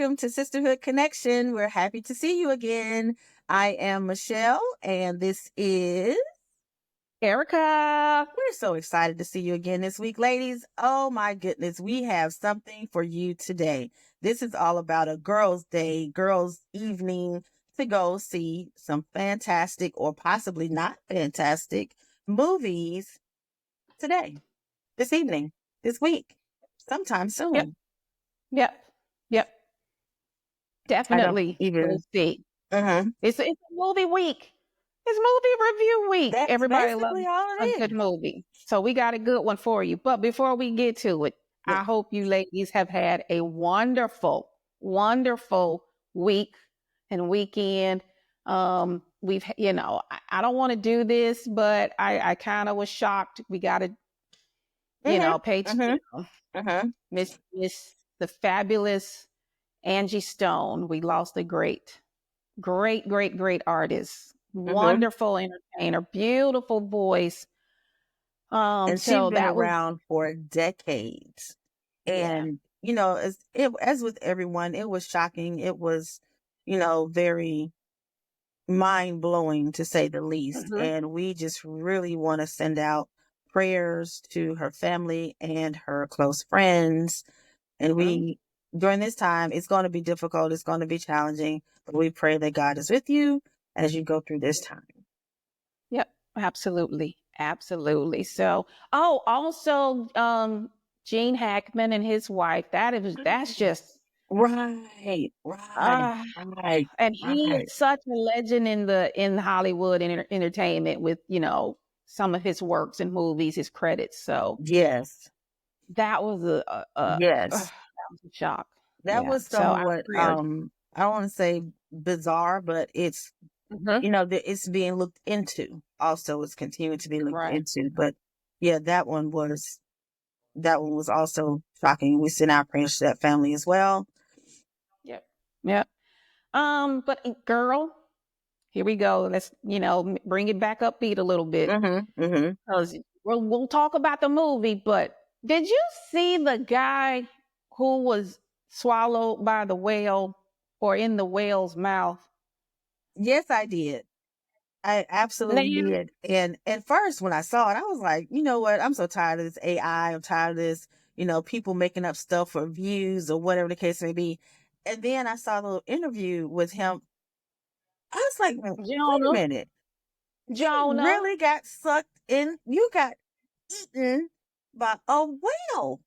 welcome to Sisterhood Connection. We're happy to see you again. I am Michelle, and this is Erica. We're so excited to see you again this week, ladies. Oh my goodness, we have something for you today. This is all about a girls' day, girls' evening to go see some fantastic or possibly not fantastic movies today, this evening, this week, sometime Yep, soon. yep, yep. I don't Definitely. even. Let's see. Mhm. It's a movie week. It's movie review week. That's Everybody loves basically all a it good is. movie. So we got a good one for you. But before we get to it, Yeah. I hope you ladies have had a wonderful, wonderful week and weekend. I don't want to do this, but I kind of was shocked. We got to, Mhm. pay, Mhm. Mhm. Miss the fabulous Angie Stone. We lost a great, great, great, great artist. Mhm. Wonderful entertainer, beautiful voice. And she's So been that was, around for decades. yeah. And as with everyone, it was shocking. It was, very mind blowing to say the least. Hmm. And we just really want to send out prayers to her family and her close friends. And Hmm. during this time, it's going to be difficult. It's going to be challenging, but we pray that God is with you as you go through this time. Yep. Absolutely. Absolutely. So, also, Gene Hackman and his wife. That's just, Right, right, ah, right, and he right. is such a legend in Hollywood entertainment with some of his works and movies, his credits. So Yes, that was yes. that was a shock. That Yeah. was So our somewhat, prayers. I don't want to say bizarre, but it's, Hmm. it's being looked into. Also, it's continuing to be looked Right. into. But yeah, that one was also shocking. We send our prayers to that family as well. Yep. Yep. But girl, here we go. Let's bring it back upbeat a little bit. Mm-hmm, mm-hmm. 'Cause we'll talk about the movie, but did you see the guy who was swallowed by the whale or in the whale's mouth? Yes, I did. I Now, absolutely did. And at first, when I saw it, I was like, you know what? I'm so tired of this AI. I'm tired of this, people making up stuff for views or whatever the case may be. And then I saw the little interview with him. I was like, wait a Jonah, minute. You Jonah, really got sucked in. You got eaten by a whale.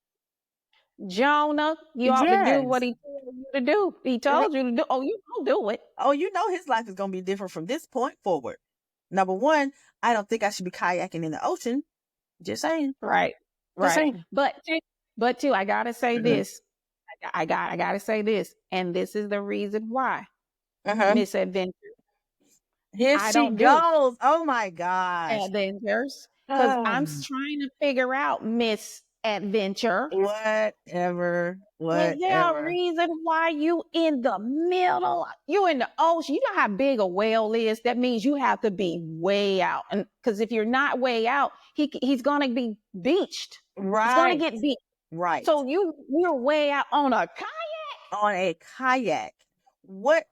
Jonah, you ought to do what Yes. he told you to do. He Ri- told you to do. Oh, you don't do it. Oh, his life is going to be different from this point forward. Number one, I don't think I should be kayaking in the ocean. Just saying. Right, Just right. saying. But too, I gotta say Mhm. this. I gotta say this, and this is the reason why, Uh-huh. Misadventure. Here I she don't do goes. Oh my gosh. adventures because I'm Um, trying to figure out Misadventure. whatever. Is there a Whatever. reason why you in the middle? You in the ocean. You know how big a whale is. That means you have to be way out, and because if you're not way out, he's gonna be beached. He's gonna Right. get beached. Right. So you're way out on a kayak. On a kayak. What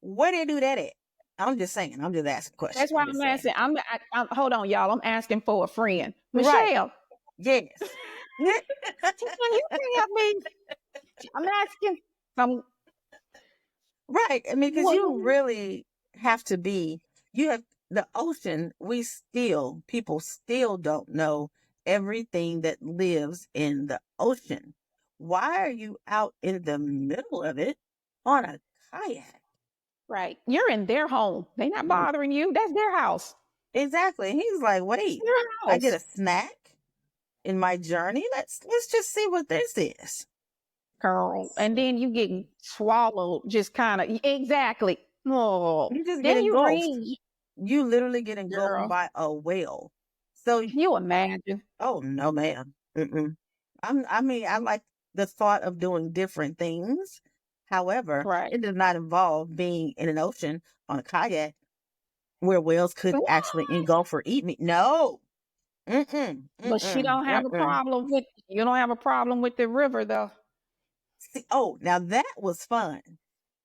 where they do that at? I'm just saying. I'm just asking a question. That's why I'm just I'm saying. asking. I'm hold on, y'all. I'm asking for a friend, Right. Michelle. Yes. Can you help me? I'm asking. I'm Right. I mean, because what? you really have to be, you have the ocean, people still don't know everything that lives in the ocean. Why are you out in the middle of it on a kayak? Right. You're in their home. They not bothering you. That's their house. Exactly. And he's like, That's wait, their I get house. a snack in my journey. Let's just see what this is. Girl. And then you get swallowed just kind of exactly. Oh. You just get Then you engulfed. read, You literally get engulfed girl. by a whale. So Can you imagine? oh no, ma'am. Mm-mm. I mean, I like the thought of doing different things. However, Right. it does not involve being in an ocean on a kayak where whales could What? actually engulf or eat me. No. Mm-mm. But she Mm-mm. don't have a Mm-mm. problem with you don't have a problem with the river though. See, oh, now that was fun.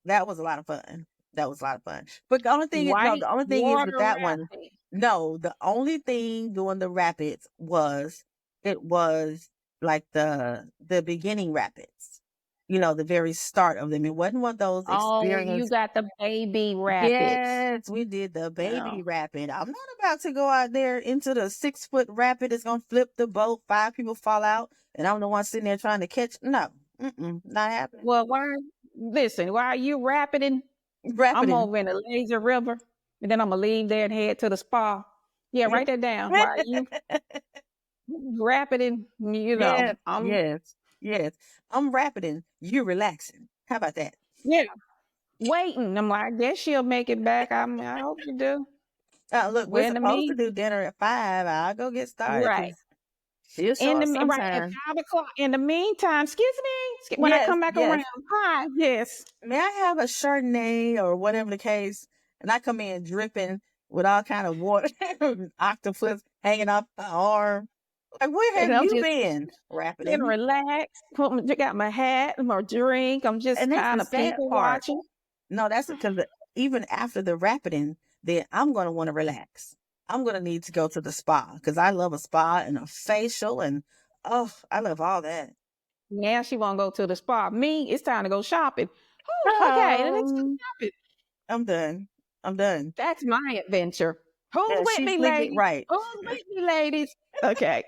That was a lot of fun. That was a lot of fun. But the only thing is, no, White the only thing is with water that one, rafting. no, the only thing doing the rapids was it was like the beginning rapids. You know, the very start of them. It wasn't one of those Oh, you experience. got the baby rapids. Yes, we did the Yeah. baby rapid. I'm not about to go out there into the 6 foot rapid. It's gonna flip the boat. 5 people fall out, and I'm the one sitting there trying to catch. No, not happening. Well, listen, while you rapiding, I'm Rapiding. over in the lazy river, and then I'm gonna leave there and head to the spa. Yeah, write that down. While you rapiding, Yes, I'm yes, yes. I'm rapiding. You relaxing. How about that? yeah waiting. I'm like, I guess she'll make it back. I hope you do. Look, we're Well, in the supposed to mean, do dinner at 5. I'll go get started right. because she'll show up Right at sometime. 5 o'clock. In the meantime, excuse me. When I Yes, come back yes. around, hi, yes. May I have a Chardonnay or whatever the case? And I come in dripping with all kind of water, octopus hanging off my arm. Like, where And have I'm you just been, sitting Rapidin? relaxed. Got my hat, my drink. I'm just And that's the kind of sad people part. watching. No, that's because even after the Rapidin, then I'm going to want to relax. I'm going to need to go to the spa because I love a spa and a facial and oh, I love all that. Now she won't go to the spa. Me, it's time to go shopping. Oh, okay, let's go Um, shopping. I'm done. I'm done. That's my adventure. Who's Yeah, with she me, flick ladies? right. Who's with me, ladies? Okay.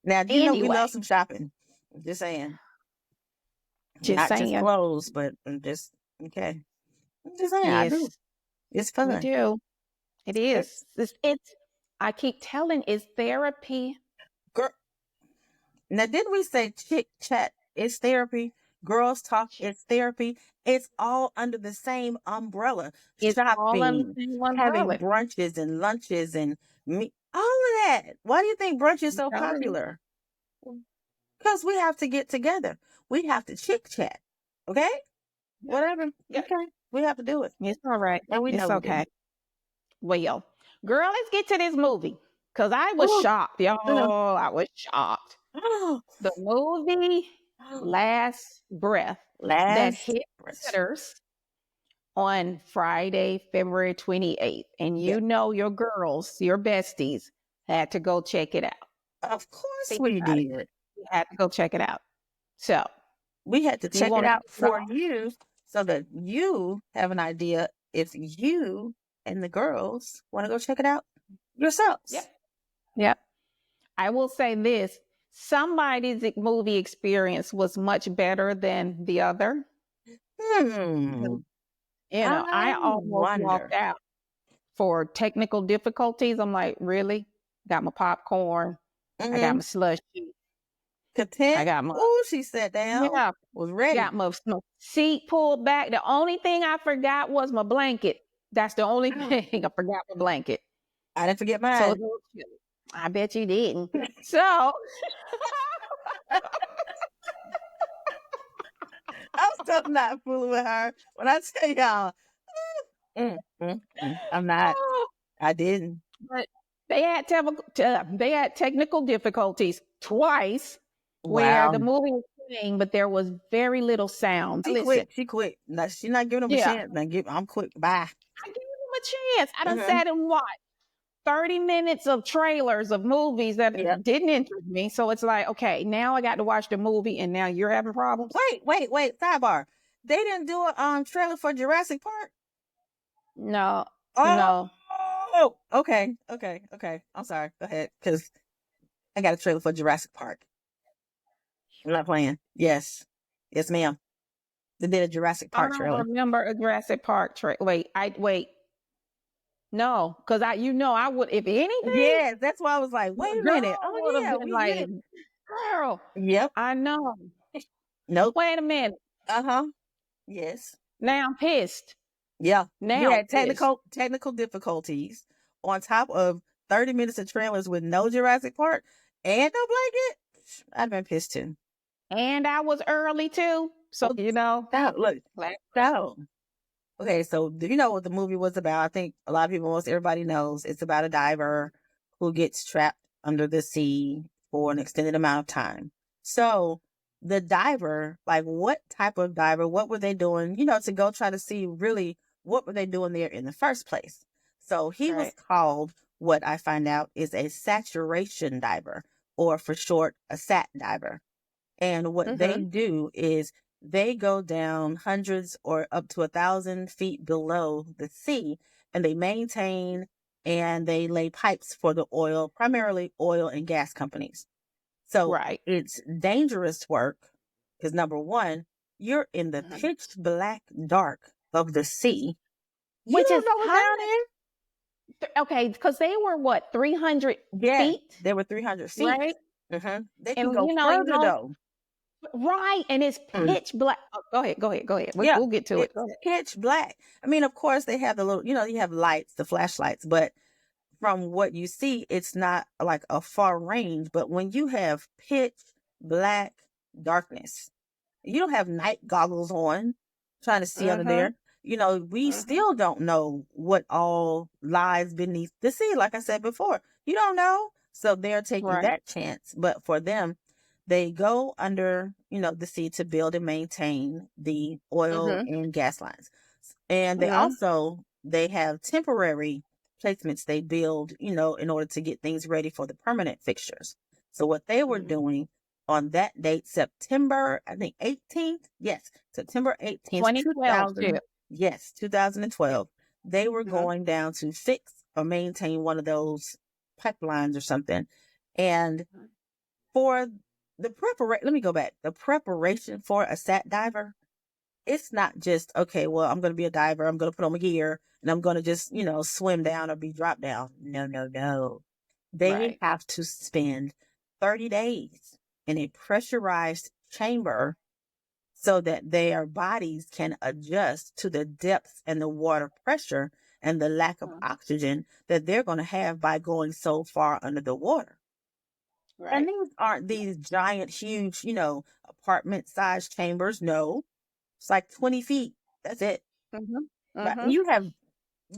Now, you know we Anyway, love some shopping. Just saying. just Not just saying. clothes, but just okay. I'm just saying, I do. Yes, It's we fun. do. It is. It's It's I keep telling it's therapy. girl. Now, didn't we say chick chat is therapy? Girls talk is therapy. It's all under the same umbrella. It's all under Shopping, the same having umbrella. brunches and lunches and all of that. Why do you think brunch is I'm so telling you. popular? Because we have to get together. We have to chick chat. Okay? Yeah, Whatever. yeah. Okay. We have to do it. It's all right. And we know It's we do. okay. Well, girl, let's get to this movie. Cause I was Oh, shocked, no. y'all. I was shocked. The movie Last Breath that Last hit breath. theaters on Friday, February 28th. And Yeah. you know your girls, your besties, had to go check it out. Of course Think we about it. did. You had to go check it out. So We had to you check it want to out start for off? you so that you have an idea if you and the girls want to go check it out yourselves. Yep. Yep. I will say this. Somebody's movie experience was much better than the other. Hmm. I I almost walked wonder. out for technical difficulties. I'm like, really? Got my popcorn. I got Mm-hmm. my slushie. I Content. got my Oh, she sat down, yeah. was ready. Got my seat pulled back. The only thing I forgot was my blanket. That's the only thing I forgot my blanket. I didn't forget So mine. I bet you didn't. So I'm still not fooling with her. When I tell y'all, I'm not. I didn't. but they had technical difficulties twice where the Wow. movie was playing, but there was very little sound. She Listen, quit. She quit. No, she's not giving them a yeah, chance. Now I'm quick. Bye. I gave them a chance. I done Mm-hmm. sat and watched 30 minutes of trailers of movies Yep. that didn't interest me. So it's like, okay, now I got to watch the movie and now you're having problems? Wait. Sidebar. They didn't do a trailer for Jurassic Park. No, no. Oh, okay. I'm sorry. Go ahead, because I got a trailer for Jurassic Park. I'm not playing. Yes, ma'am. They did a Jurassic I Park don't trailer. remember a Jurassic Park wait. No, because I would, if anything, Yes, that's why I was like, the wait a minute. girl Oh would have yeah, been we get like, it. girl, Yep. I know. Nope. Wait a minute. Uh huh. Yes. Now I'm pissed. Yeah. We Now I'm had pissed. technical difficulties on top of 30 minutes of trailers with no Jurassic Park and no blanket. I've been pissed too. And I was early too. So, Stop. Look. like, Stop. Okay, so do you know what the movie was about? I think a lot of people, most everybody knows it's about a diver who gets trapped under the sea for an extended amount of time. So the diver, like what type of diver, what were they doing, to go try to see really what were they doing there in the first place? So he was Right. called, what I find out is a saturation diver, or for short, a sat diver. And what they Mm-hmm. do is they go down hundreds or up to 1,000 feet below the sea, and they maintain and they lay pipes for the oil, primarily oil and gas companies. So Right. it's dangerous work because, number one, you're in the Mhm. pitch black dark of the sea. You Which don't is know what's high. down there. Okay, because they were what, 300 Yeah, feet, there were 300 feet. right? They can And go further though. right, and it's Mm. pitch black. Oh, go ahead. Yeah, We'll get to it. it's Go ahead. pitch black. I mean, of course, they have the little, you have lights, the flashlights, but from what you see, it's not like a far range. But when you have pitch black darkness, you don't have night goggles on trying to see under Mm-hmm. there. We Mm-hmm. still don't know what all lies beneath the sea. Like I said before, you don't know. So they're taking Right. that chance. But for them, they go under, the sea to build and maintain the oil Mm-hmm. and gas lines. And Mm-hmm. they have temporary placements they build, in order to get things ready for the permanent fixtures. So what they were doing on that date, September, I think 18th. Yes, September 18th, 2012 ship. 2000. Yes, 2012. They were Mm-hmm. going down to fix or maintain one of those pipelines or something. And for the preparation, let me go back. The preparation for a sat diver, it's not just, okay, well, I'm going to be a diver. I'm going to put on my gear and I'm going to just, swim down or be dropped down. No, no, no. They Right. have to spend 30 days in a pressurized chamber so that their bodies can adjust to the depth and the water pressure and the lack of Mhm. oxygen that they're going to have by going so far under the water. And Right. these aren't these giant, huge, apartment sized chambers. No, it's like 20 feet. That's it. Mm-hmm. But Mm-hmm. you have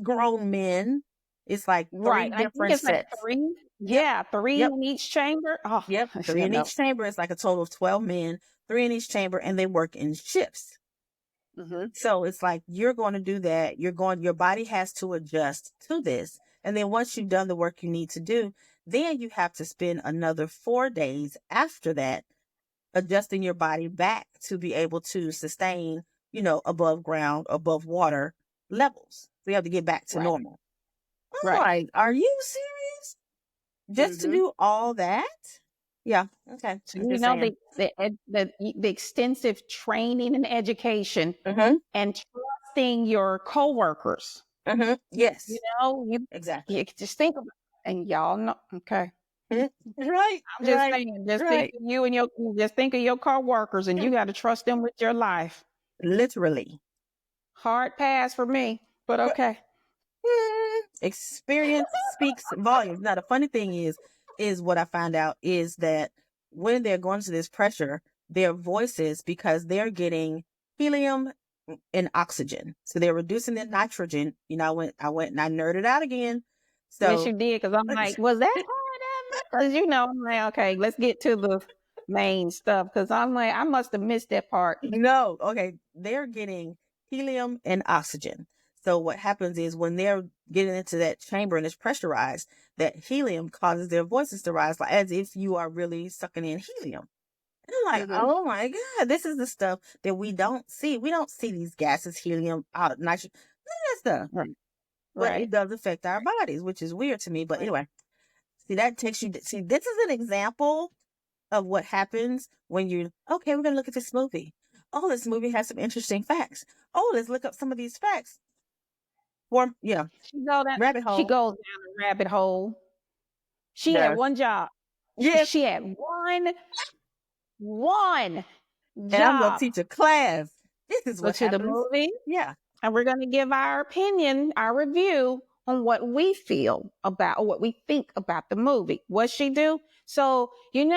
grown men. It's like three Right. I think different it's like sets. three. Yep. Yeah, three Yep. in each chamber. Oh, Yep. I Three should in know. each chamber. It's like a total of 12 men, three in each chamber, and they work in shifts. Mm-hmm. So it's like you're going to do that. Your body has to adjust to this. And then once you've done the work you need to do, then you have to spend another 4 days after that adjusting your body back to be able to sustain, above ground, above water levels. So you have to get back to Right. normal. I'm Right. like, are you serious? Just to Mm-hmm. do all that? Yeah. Okay. So I'm just saying. the extensive training and education Mm-hmm. and trusting your coworkers. Mm-hmm. Yes. You know, you Exactly. just think about and y'all know. Okay, Mhm. Right. I'm just Right. saying, just think Right. of you and your just think of your coworkers, and you got to trust them with your life. Literally. Hard pass for me, but okay. Experience speaks volumes. Now the funny thing is what I find out is that when they're going to this pressure, their voices, because they're getting helium and oxygen, so they're reducing the nitrogen. I went and I nerded out again. Yes, So you did. Because I'm like, was that part of it? Because I'm like, okay, let's get to the main stuff. Because I'm like, I must have missed that part. no, okay, they're getting helium and oxygen. So what happens is when they're getting into that chamber and it's pressurized, that helium causes their voices to rise, like as if you are really sucking in helium. And I'm like, Mm-hmm. oh my God, this is the stuff that we don't see. We don't see these gases, helium, nitrogen, none of that stuff. Right. But Right. it does affect our bodies, which is weird to me. But Right. anyway, see, that takes you, see, this is an example of what happens when you, okay, we're going to look at this movie. Oh, this movie has some interesting facts. Oh, let's look up some of these facts. Yeah, rabbit She hole. goes down a rabbit hole. She had Yes. one job. Yes. She had one And I'm going to job. teach a class. This is Go what to the happens. movie, Yeah. and we're going to give our opinion, our review on what we feel about or what we think about the movie. What she do? So, you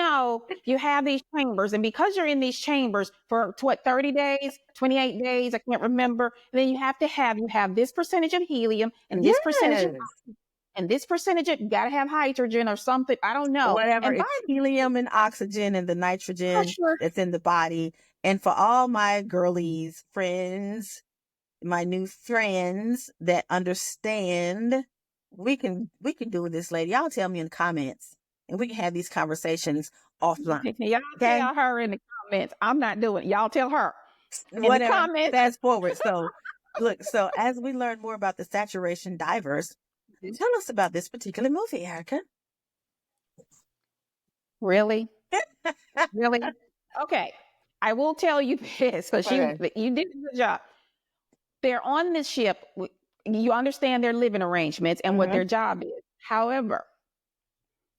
have these chambers, and because you're in these chambers for what, 30 days, 28 days, I can't remember, then you have this percentage of helium and this percentage of Yes. and this percentage, you got to have hydrogen or something. I don't know. Whatever. And by It's helium and oxygen and the nitrogen pressure, that's in the body. And for all my girlies, friends, my new friends that understand, we can do this, lady. Y'all tell me in the comments, and we can have these conversations offline. y'all Okay? tell her in the comments. I'm not doing it. Y'all tell her in the Whatever. comments. Fast forward. So look, so as we learn more about the saturation divers, tell us about this particular movie, Erica. Really? Really? Okay. I will tell you this, because Okay. you did a good job. They're on this ship. You understand their living arrangements and what their job is. However,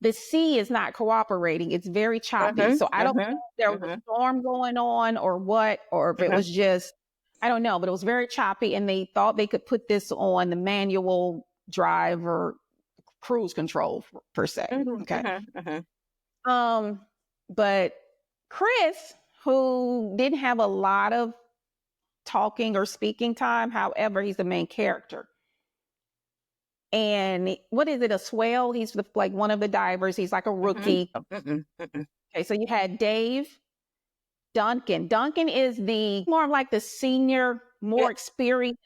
the sea is not cooperating. It's very choppy. So I don't know if there was a storm going on or what, or if it was just, I don't know, but it was very choppy, and they thought they could put this on the manual drive or cruise control per se. Okay. But Chris, who didn't have a lot of talking or speaking time, however, he's the main character. And what is it, a swell? He's like one of the divers. He's like a rookie. Okay, so you had Dave, Duncan. Duncan is the more of like the senior, more experienced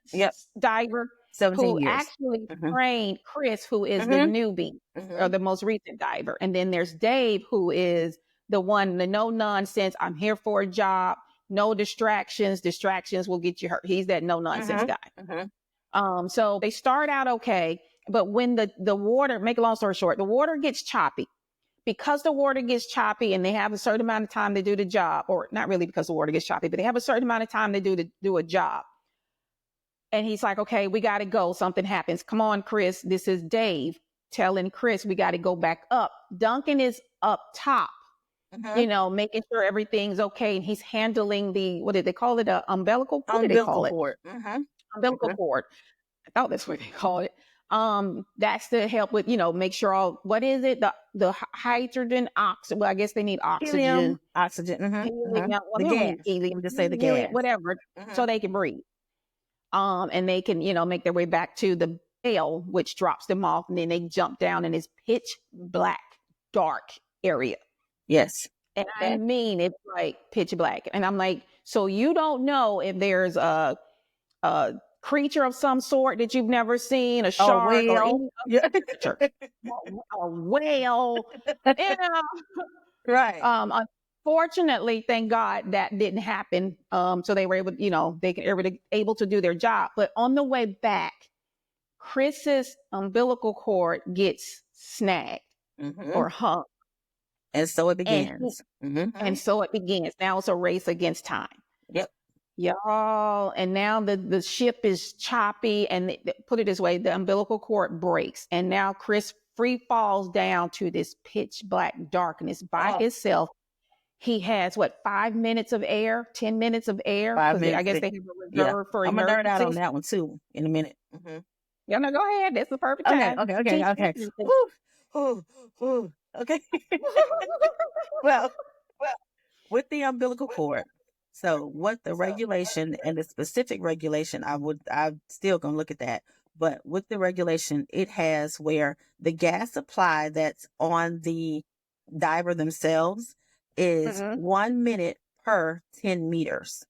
diver 17 who years. actually trained Chris, who is the newbie or the most recent diver. And then there's Dave, who is the one, the no nonsense. I'm here for a job. No distractions. Distractions will get you hurt. He's that no nonsense guy. So they start out okay, but when the water, make a long story short, the water gets choppy. Because the water gets choppy and they have a certain amount of time to do the job, or not really because the water gets choppy, but they have a certain amount of time to do a job. And he's like, okay, we got to go. Something happens. Come on, Chris. This is Dave telling Chris, we got to go back up. Duncan is up top, making sure everything's okay. And he's handling the, what did they call it? Umbilical? What did they call it? Cord. Umbilical cord. I thought that's what they call it. That's to help with, make sure all, what is it? The hydrogen, oxygen. Well, I guess they need oxygen. Helium, oxygen. Helium, The gas. helium, Just say the helium, gas. whatever, so they can breathe. And they can, make their way back to the bell, which drops them off, and then they jump down in this pitch black, dark area. Yes. And I mean, it's like pitch black. And I'm like, so you don't know if there's a creature of some sort that you've never seen, a shark or any other creature, a whale, right. Unfortunately, thank God that didn't happen. So they were able to do their job. But on the way back, Chris's umbilical cord gets snagged or hung. And so it begins. And so it begins. Now it's a race against time. Yep. Y'all, and now the ship is choppy, and put it this way, the umbilical cord breaks, and now Chris free falls down to this pitch black darkness by himself. He has 5 minutes of air, 10 minutes of air. 5 minutes. I guess they have a reserve for emergencies. I'm gonna nerd out on that one too in a minute. Yeah, no, go ahead. That's the perfect time. Okay. Okay. well, with the umbilical cord. So what the regulation and the specific regulation, I'm still going to look at that. But with the regulation, it has where the gas supply that's on the diver themselves is 1 minute per 10 meters.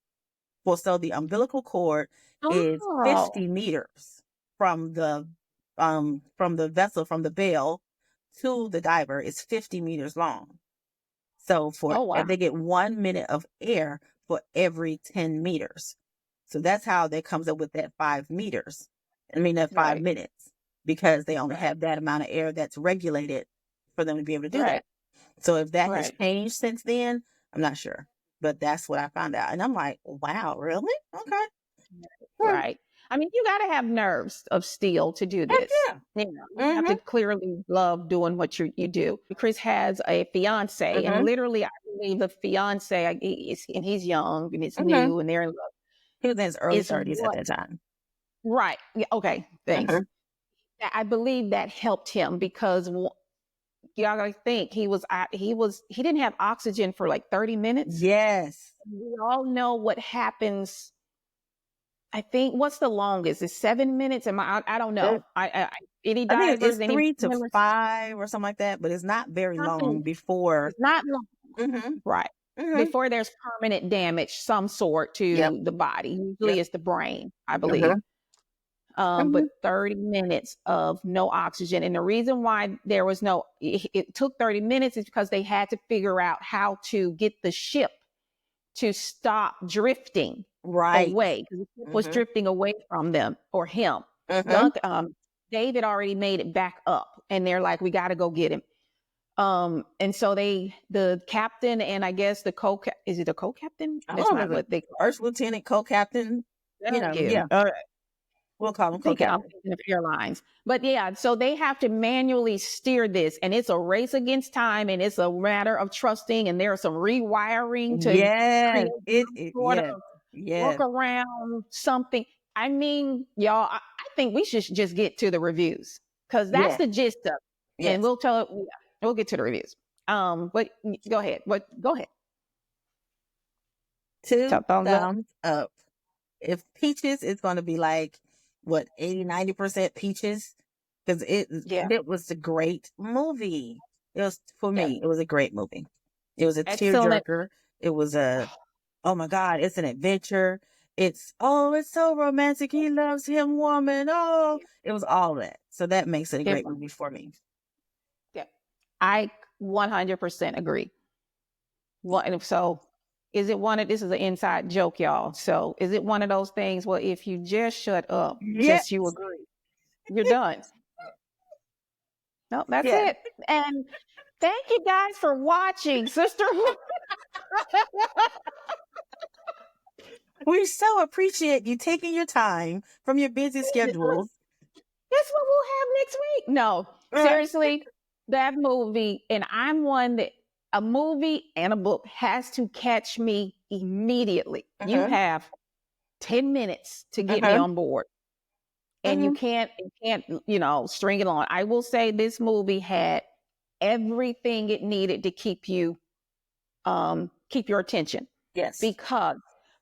Well, so the umbilical cord is 50 meters from the vessel, from the bell to the diver is 50 meters long. So and they get 1 minute of air for every 10 meters. So that's how they comes up with that 5 meters. I mean, that 5 minutes, because they only have that amount of air that's regulated for them to be able to do that. So if that has changed since then, I'm not sure, but that's what I found out. And I'm like, wow, really? Okay. Right. I mean, you got to have nerves of steel to do this. You have to clearly love doing what you do. Chris has a fiance, and literally, I believe the fiance, and he's young and it's new, and they're in love. He was in his early 30s at that time. Right. Yeah, okay. Thanks. I believe that helped him, because y'all gotta think he didn't have oxygen for like 30 minutes. Yes. We all know what happens. I think what's the longest? Is 7 minutes? I don't know. Any I think divers, it's any 3 to 5 or something like that, but it's not very long before. it's not long. Mm-hmm. Right. Mm-hmm. Before there's permanent damage, some sort Yep. to the body. Usually Yep. it's the brain, I believe. Mm-hmm. Mm-hmm. But 30 minutes of no oxygen. And the reason why there was it took 30 minutes is because they had to figure out how to get the ship to stop drifting Right. away, because the ship was drifting away from them or him. Mm-hmm. David already made it back up, and they're like, we got to go get him. And so the captain, and I guess is it a co-captain? That's not what they call First lieutenant, co-captain. it. Yeah. All right. We'll call him I'm co-captain. thinking of airlines. But yeah, so they have to manually steer this, and it's a race against time, and it's a matter of trusting, and there's some rewiring to Yes. create sort Yes. of Yes. work around something. I mean, y'all, I think we should just get to the reviews, because that's the gist of it. Yes. And we'll get to the reviews. But go ahead. Go ahead. 2 Thumbs up. If peaches, it's going to be like, what, 80-90% peaches? Because it was a great movie. It was, for me, it was a great movie. It was a Excellent. tearjerker. It was oh my God, it's an adventure. It's so romantic. He loves him, woman. Oh, it was all that. So that makes it a great movie for me. Yeah, I 100% agree. So is it this is an inside joke, y'all. So is it one of those things where if you just shut up, just you agree, you're done? No, that's it. And thank you guys for watching Sisterhood. We so appreciate you taking your time from your busy schedules. That's what we'll have next week. No, seriously, that movie, and I'm one that a movie and a book has to catch me immediately. You have 10 minutes to get me on board. And you can't, string it on. I will say this movie had everything it needed to keep your attention. Yes. Because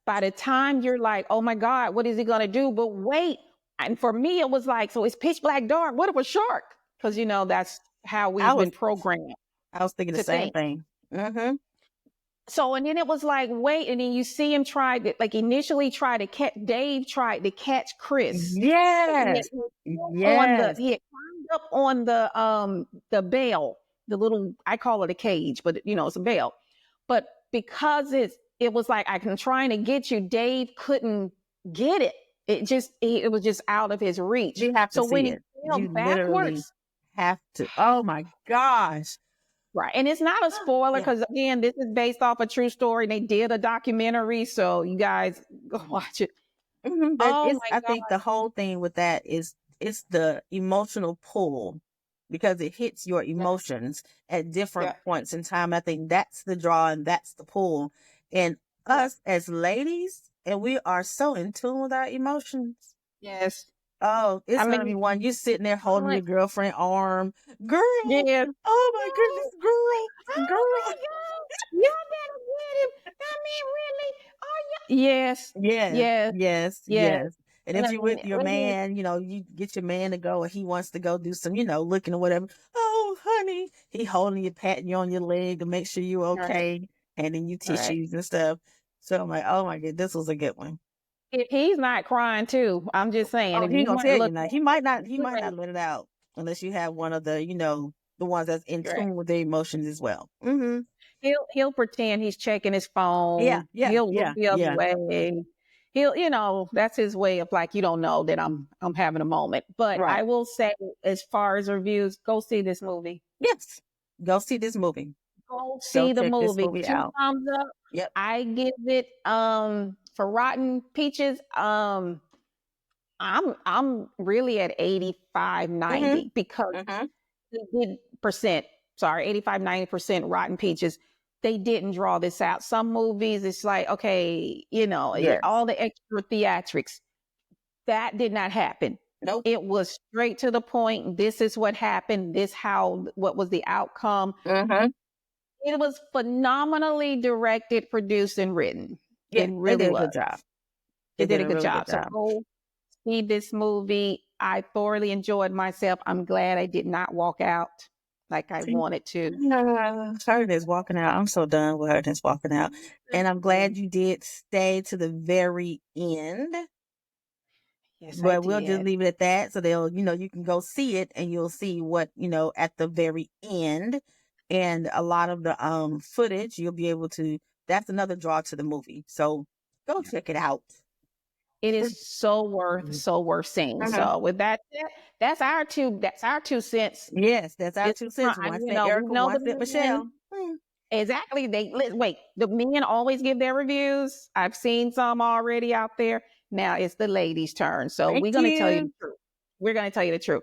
by the time you're like, oh my God, what is he gonna do? But wait. And for me, it was like, so it's pitch black dark. What if a shark? Because that's how we've been programmed. I was thinking the same thing. So, and then it was like, wait, and then you see him initially Dave tried to catch Chris. Yes. He had climbed up on the bell, the little, I call it a cage, but it's a bell. But because it was like, I'm trying to get you, Dave couldn't get it. It was just out of his reach. You have to see when it. He fell You backwards, literally have to. Oh my gosh. Right. And it's not a spoiler because, again, this is based off a true story. They did a documentary, so you guys go watch it. I think the whole thing with that is it's the emotional pull, because it hits your emotions at different points in time. I think that's the draw and that's the pull. And us as ladies, and we are so in tune with our emotions. Yes. Oh, it's going to be one. You're sitting there holding your girlfriend's arm. Girl. Yeah. Oh my goodness, girl. Girl. Oh my God. Y'all better get him. I mean, really? Oh, yeah. Yes. And if you're with your man, you get your man to go, or he wants to go do some, looking or whatever. Oh, honey. He holding you, patting you on your leg to make sure you're okay. Handing you tissues and stuff. So I'm like, oh my God, this was a good one. If he's not crying too, I'm just saying. If he's gonna tell you now, he might not let it out unless you have one of the, the ones that's in tune with their emotions as well. He'll pretend he's checking his phone. He'll look the other way. He'll, that's his way of like, you don't know that I'm having a moment. But I will say, as far as reviews, go see this movie. Yes, go see this movie. Go see the movie. 2 thumbs up. Yep. I give it for Rotten Peaches. I'm really at 85, 90 because the percent. Sorry, 85, 90% Rotten Peaches. They didn't draw this out. Some movies, it's like, okay, all the extra theatrics. That did not happen. Nope. It was straight to the point. This is what happened. What was the outcome? It was phenomenally directed, produced, and written. Yeah, it really they did was. a good job. They You did did a a good really good job. So job. go see this movie. I thoroughly enjoyed myself. I'm glad I did not walk out like I See, wanted to. her that's walking out. I'm so done with her that's walking out. And I'm glad you did stay to the very end. Yes, I But we'll just did. leave it at that. So they'll, you can go see it and you'll see what, at the very end. And a lot of the footage you'll be able to, that's another draw to the movie. So go check it out. It is so worth seeing. Uh-huh. So with that said, that's our 2 cents. Yes, that's our It's 2 cents. I, One you said know, we Erica, know one the said men. Michelle. Hmm. Exactly. Wait. The men always give their reviews. I've seen some already out there. Now it's the ladies' turn. So Thank we're going to tell you the you. truth. We're going to tell you the truth.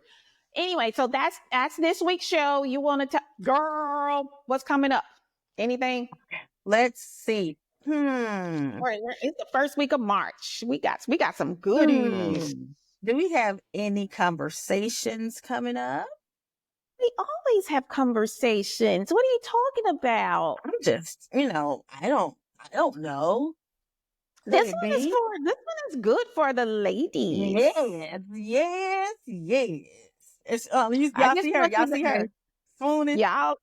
Anyway, so that's this week's show. You want to tell, girl, what's coming up? Anything? Let's see. It's the first week of March. We got some goodies. Hmm. Do we have any conversations coming up? We always have conversations. What are you talking about? I'm just, I don't know. Could This it one is be? for this one is good for the ladies. Yes, yes, yes. It's I y'all just see her. want Y'all you to see know, her swooning. y'all.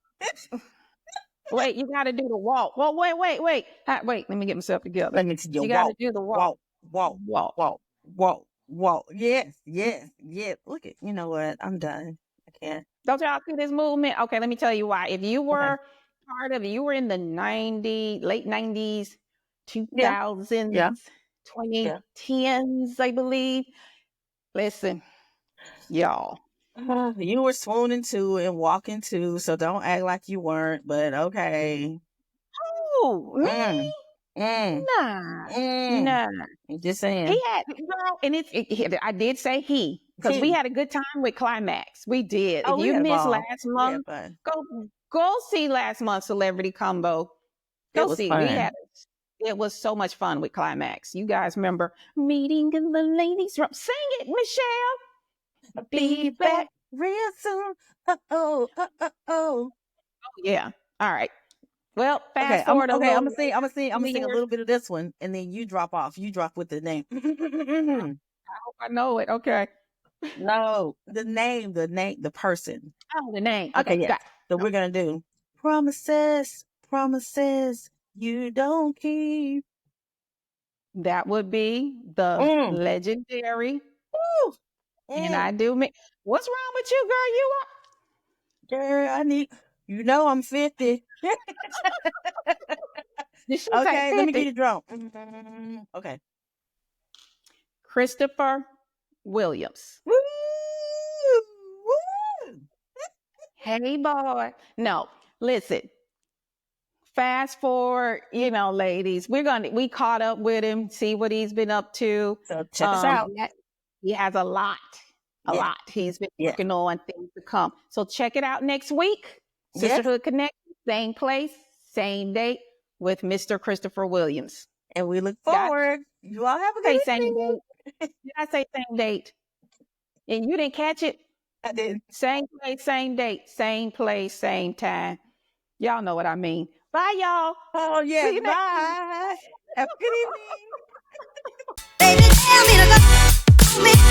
Wait, you got to do the walk. Well, wait. Wait, let me get myself together. Let me see you You got to walk, do the walk. walk, walk, Walk. walk, walk, walk. Yes, yes, yes. Look at, you know what? I'm done. I can't. Don't y'all see this movement? Okay, let me tell you why. If you Okay. were you were in the late 90s, Yeah, 2000s, yeah, yeah. 2010s, I believe. Listen, y'all. You were swooning too and walking too, so don't act like you weren't. But okay. Oh, me? Mm, mm, Nah. mm. Nah. I'm just He saying. had, girl, and I did say he, because we He. had a good time with Climax. We did. If Oh, we you had a missed ball. last We had month, fun. go see last month's Celebrity Combo. It Go was see. fun. It was so much fun with Climax. You guys remember meeting in the ladies' room? Sing it, Michelle. Be Be back. back real soon. Oh. Oh yeah. All right. Well, Okay, fast I'm forward a okay. little I'm gonna sing. I'm gonna later sing. I'm in gonna the sing a years. little bit of this one, and then you drop off. You drop with the name. I hope I know it. Okay. No, the person. Oh, the name. Okay, Okay, yes. got So it. we're gonna do promises, promises you don't keep. That would be the Mm. legendary. Woo. And Mm. I do me. What's wrong with you, girl? You are. Girl, I need. I'm 50. Did she say Okay, let me get 50? you drunk. Okay. Christopher Williams. Woo! Woo! Hey, boy. No, listen. Fast forward, ladies. We caught up with him, see what he's been up to. So check us out. He has a lot Yeah. he's been Yeah. working on, things to come. So check it out next week. Yes. Sisterhood Connect, same place, same date with Mr. Christopher Williams. And we look Did I forward. You all have a say good same evening. date? Did I say same date? And you didn't catch it? I did. Same place, same date, same place, same time. Y'all know what I mean. Bye, y'all. Oh, See yes. you next week. Bye. Have a good evening. Baby, tell me to go.